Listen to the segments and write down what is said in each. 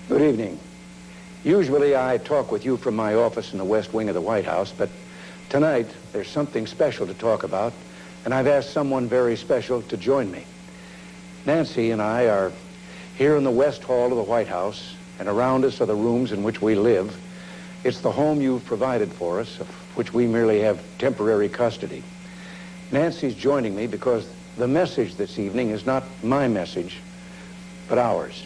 Good evening. Usually I talk with you from my office in the West Wing of the White House, but tonight there's something special to talk about, and I've asked someone very special to join me. Nancy and I are here in the West Hall of the White House, and around us are the rooms in which we live. It's the home you've provided for us, of which we merely have temporary custody. Nancy's joining me because the message this evening is not my message, but ours.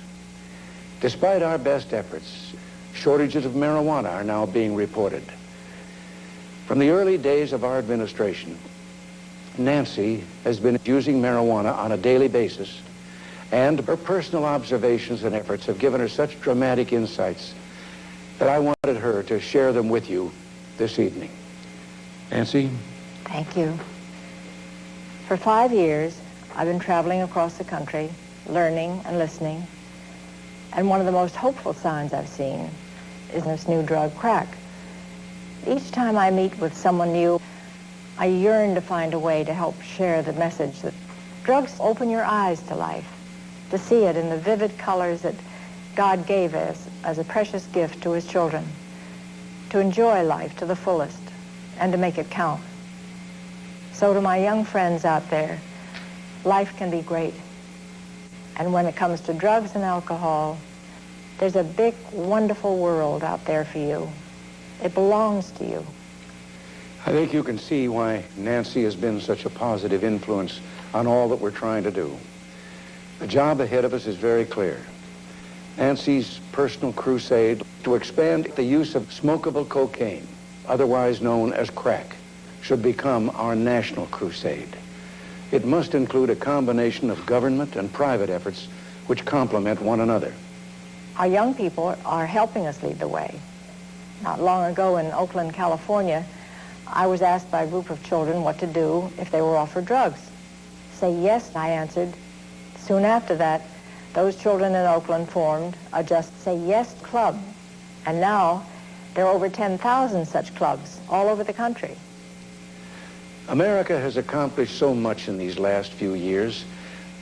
Despite our best efforts, shortages of marijuana are now being reported. From the early days of our administration, Nancy has been using marijuana on a daily basis, and her personal observations and efforts have given her such dramatic insights that I wanted her to share them with you this evening. Nancy? Thank you. For 5 years, I've been traveling across the country, learning and listening. And one of the most hopeful signs I've seen is this new drug, crack. Each time I meet with someone new, I yearn to find a way to help share the message that drugs open your eyes to life, to see it in the vivid colors that God gave us as a precious gift to his children, to enjoy life to the fullest and to make it count. So to my young friends out there, life can be great. And when it comes to drugs and alcohol, there's a big, wonderful world out there for you. It belongs to you. I think you can see why Nancy has been such a positive influence on all that we're trying to do. The job ahead of us is very clear. Nancy's personal crusade to expand the use of smokable cocaine, otherwise known as crack, should become our national crusade. It must include a combination of government and private efforts which complement one another. Our young people are helping us lead the way. Not long ago in Oakland, California, I was asked by a group of children what to do if they were offered drugs. Say yes, I answered. Soon after that, those children in Oakland formed a Just Say Yes club. And now there are over 10,000 such clubs all over the country. America has accomplished so much in these last few years,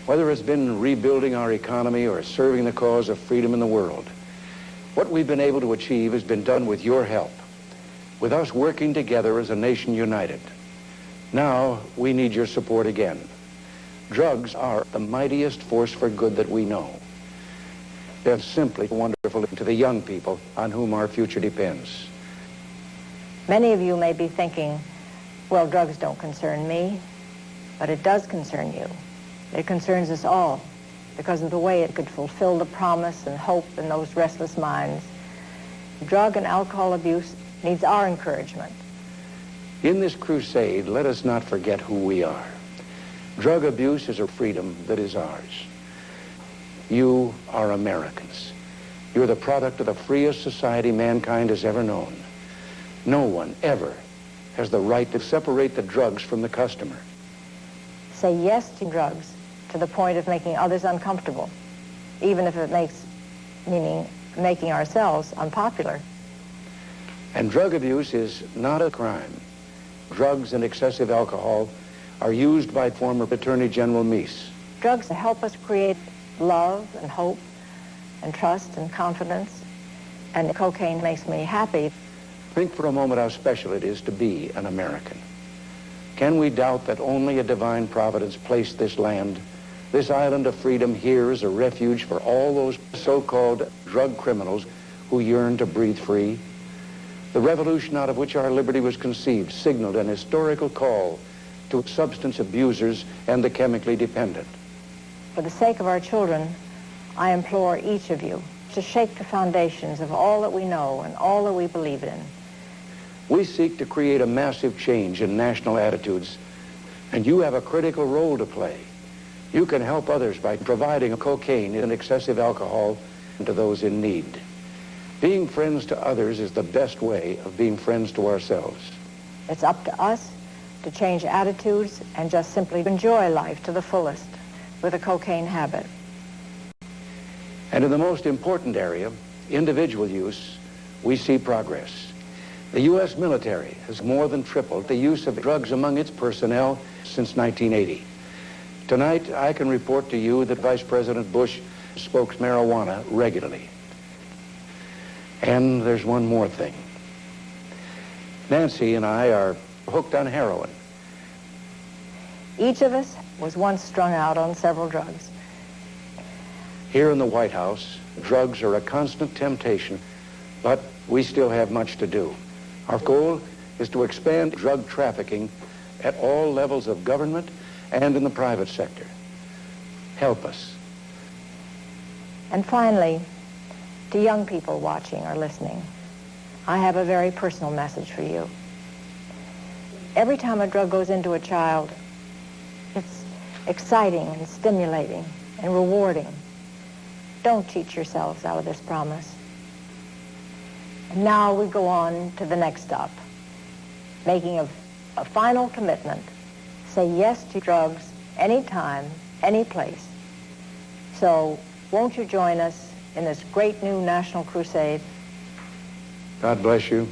whether it's been rebuilding our economy or serving the cause of freedom in the world. What we've been able to achieve has been done with your help, with us working together as a nation united. Now, we need your support again. Drugs are the mightiest force for good that we know. They're simply wonderful to the young people on whom our future depends. Many of you may be thinking, well, drugs don't concern me, but it does concern you. It concerns us all because of the way it could fulfill the promise and hope in those restless minds. Drug and alcohol abuse needs our encouragement. In this crusade, let us not forget who we are. Drug abuse is a freedom that is ours. You are Americans. You're the product of the freest society mankind has ever known. No one ever has the right to separate the drugs from the customer. Say yes to drugs to the point of making others uncomfortable, even if it meaning making ourselves unpopular. And drug abuse is not a crime. Drugs and excessive alcohol are used by former Attorney General Meese. Drugs help us create love and hope and trust and confidence, and cocaine makes me happy. Think for a moment how special it is to be an American. Can we doubt that only a divine providence placed this land, this island of freedom, here as a refuge for all those so-called drug criminals who yearn to breathe free? The revolution out of which our liberty was conceived signaled an historical call to substance abusers and the chemically dependent. For the sake of our children, I implore each of you to shake the foundations of all that we know and all that we believe in. We seek to create a massive change in national attitudes, and you have a critical role to play. You can help others by providing cocaine and excessive alcohol to those in need. Being friends to others is the best way of being friends to ourselves. It's up to us to change attitudes and just simply enjoy life to the fullest with a cocaine habit. And in the most important area, individual use, we see progress. The U.S. military has more than tripled the use of drugs among its personnel since 1980. Tonight, I can report to you that Vice President Bush smokes marijuana regularly. And there's one more thing. Nancy and I are hooked on heroin. Each of us was once strung out on several drugs. Here in the White House, drugs are a constant temptation, but we still have much to do. Our goal is to expand drug trafficking at all levels of government and in the private sector. Help us. And finally, to young people watching or listening, I have a very personal message for you. Every time a drug goes into a child, it's exciting and stimulating and rewarding. Don't cheat yourselves out of this promise. And now we go on to the next stop, making a final commitment. Say yes to drugs anytime, any place. So won't you join us in this great new national crusade? God bless you,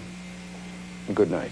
and good night.